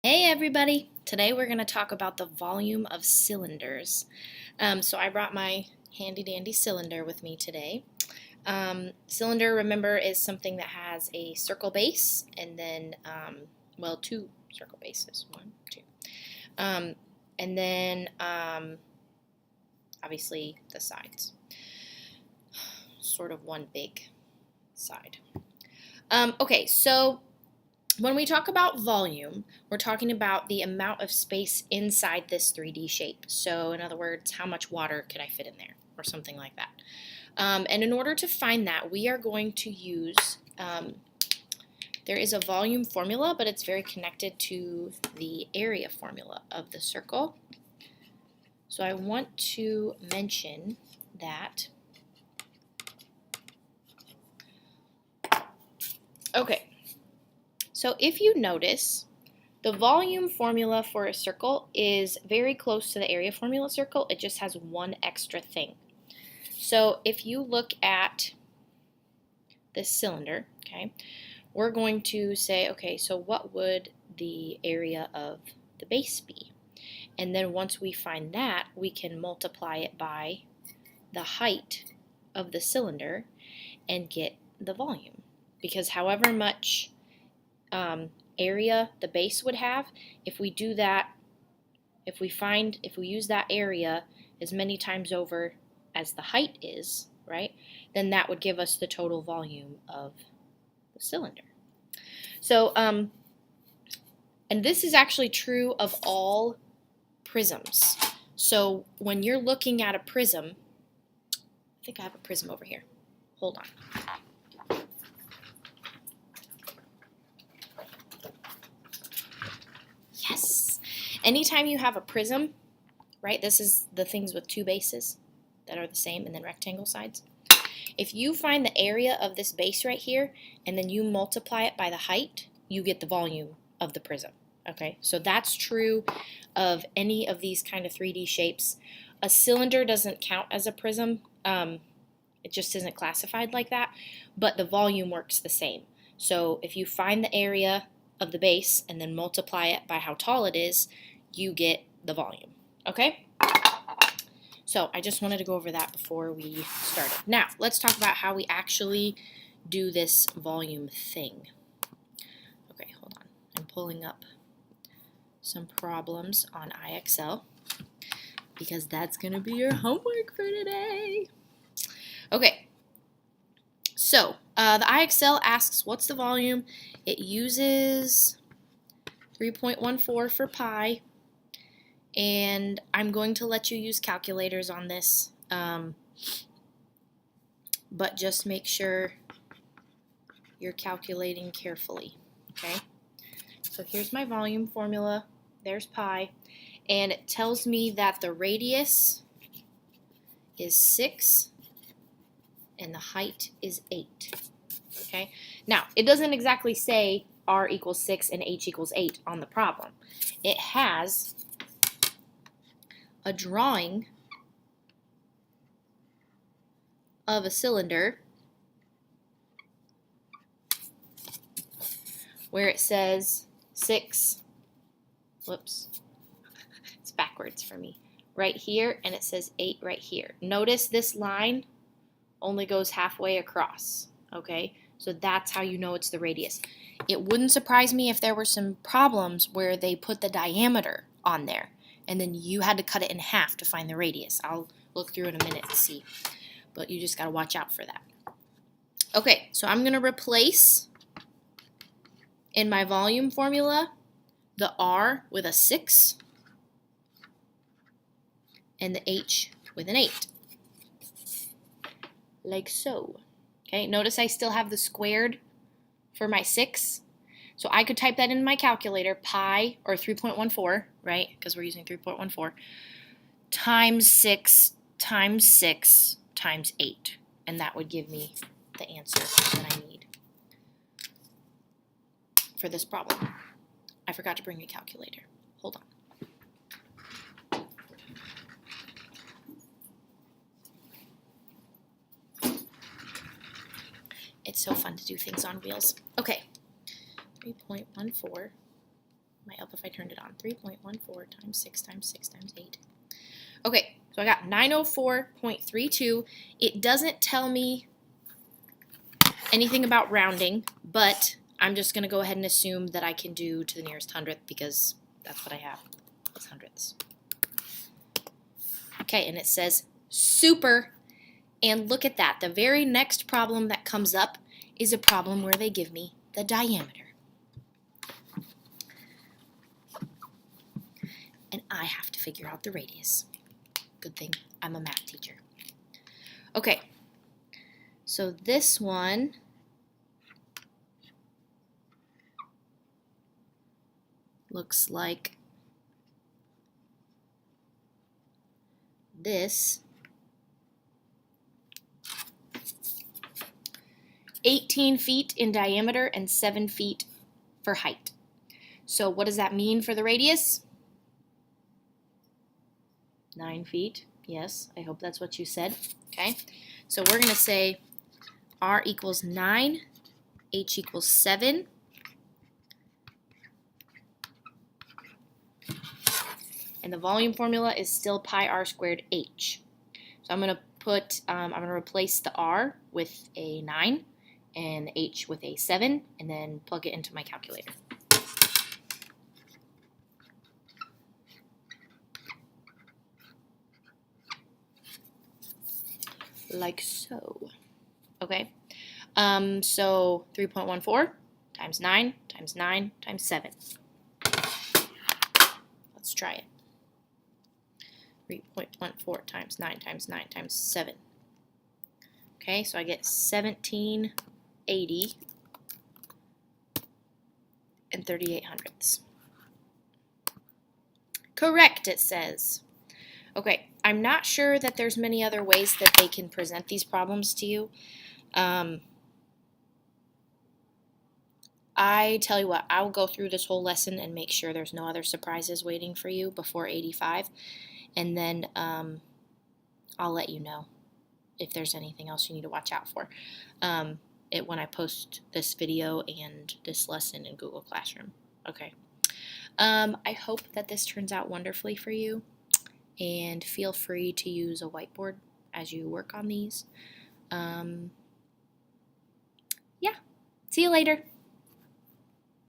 Hey everybody! Today we're going to talk about the volume of cylinders. So I brought my handy dandy cylinder with me today. Cylinder, remember, is something that has a circle base and then, two circle bases. One, two. And then, obviously, the sides. Sort of one big side. Okay, so when we talk about volume, we're talking about the amount of space inside this 3D shape. So in other words, how much water could I fit in there, or something like that. And in order to find that, we are going to use, there is a volume formula, but it's very connected to the area formula of the circle. So I want to mention that. Okay. So if you notice, the volume formula for a circle is very close to the area formula circle. It just has one extra thing. So if you look at this cylinder, okay, we're going to say, okay, so what would the area of the base be? And then once we find that, we can multiply it by the height of the cylinder and get the volume. Because however much area the base would have, if we do that, if we use that area as many times over as the height is, right, then that would give us the total volume of the cylinder. So, and this is actually true of all prisms. So when you're looking at a prism, I think I have a prism over here. Hold on. Yes. Anytime you have a prism, right, this is the things with two bases that are the same and then rectangle sides. If you find the area of this base right here and then you multiply it by the height, you get the volume of the prism. Okay, so that's true of any of these kind of 3D shapes. A cylinder doesn't count as a prism. It just isn't classified like that, but the volume works the same. So if you find the area of the base and then multiply it by how tall it is, you get the volume. Okay? So I just wanted to go over that before we started. Now, let's talk about how we actually do this volume thing. Okay, hold on. I'm pulling up some problems on IXL because that's going to be your homework for today. Okay. So, the IXL asks, what's the volume? It uses 3.14 for pi, and I'm going to let you use calculators on this, but just make sure you're calculating carefully, okay? So here's my volume formula. There's pi, and it tells me that the radius is 6 and the height is 8. Okay? Now, it doesn't exactly say r equals 6 and h equals 8 on the problem. It has a drawing of a cylinder where it says 6, whoops, it's backwards for me, right here, and it says 8 right here. Notice this line only goes halfway across, okay? So that's how you know it's the radius. It wouldn't surprise me if there were some problems where they put the diameter on there, and then you had to cut it in half to find the radius. I'll look through in a minute to see, but you just got to watch out for that. Okay, so I'm going to replace in my volume formula the r with a 6 and the h with an 8. Like so. Okay, notice I still have the squared for my 6. So I could type that in my calculator, pi, or 3.14, right, because we're using 3.14, times 6 times 6 times 8. And that would give me the answer that I need for this problem. I forgot to bring a calculator. Hold on. It's so fun to do things on wheels. Okay, 3.14, my I up if I turned it on? 3.14 times 6 times 6 times 8. Okay, so I got 904.32. It doesn't tell me anything about rounding, but I'm just going to go ahead and assume that I can do to the nearest hundredth because that's what I have, is hundredths. Okay, and it says super, and look at that. The very next problem that comes up is a problem where they give me the diameter. And I have to figure out the radius. Good thing I'm a math teacher. Okay, so this one looks like this. 18 feet in diameter and 7 feet for height. So what does that mean for the radius? 9 feet. Yes, I hope that's what you said. Okay, so we're going to say R equals 9, H equals 7. And the volume formula is still pi r squared h. So I'm going to put, I'm going to replace the r with a 9 and the h with a 7, and then plug it into my calculator. Like so. Okay, so 3.14 times 9 times 9 times 7. Let's try it. 3.14 times 9 times 9 times 7. Okay, so I get 1780 and 38 hundredths. Correct, it says. Okay, I'm not sure that there's many other ways that they can present these problems to you. I tell you what, I'll go through this whole lesson and make sure there's no other surprises waiting for you before 85, and then I'll let you know if there's anything else you need to watch out for when I post this video and this lesson in Google Classroom. Okay. I hope that this turns out wonderfully for you, and feel free to use a whiteboard as you work on these. Yeah, see you later.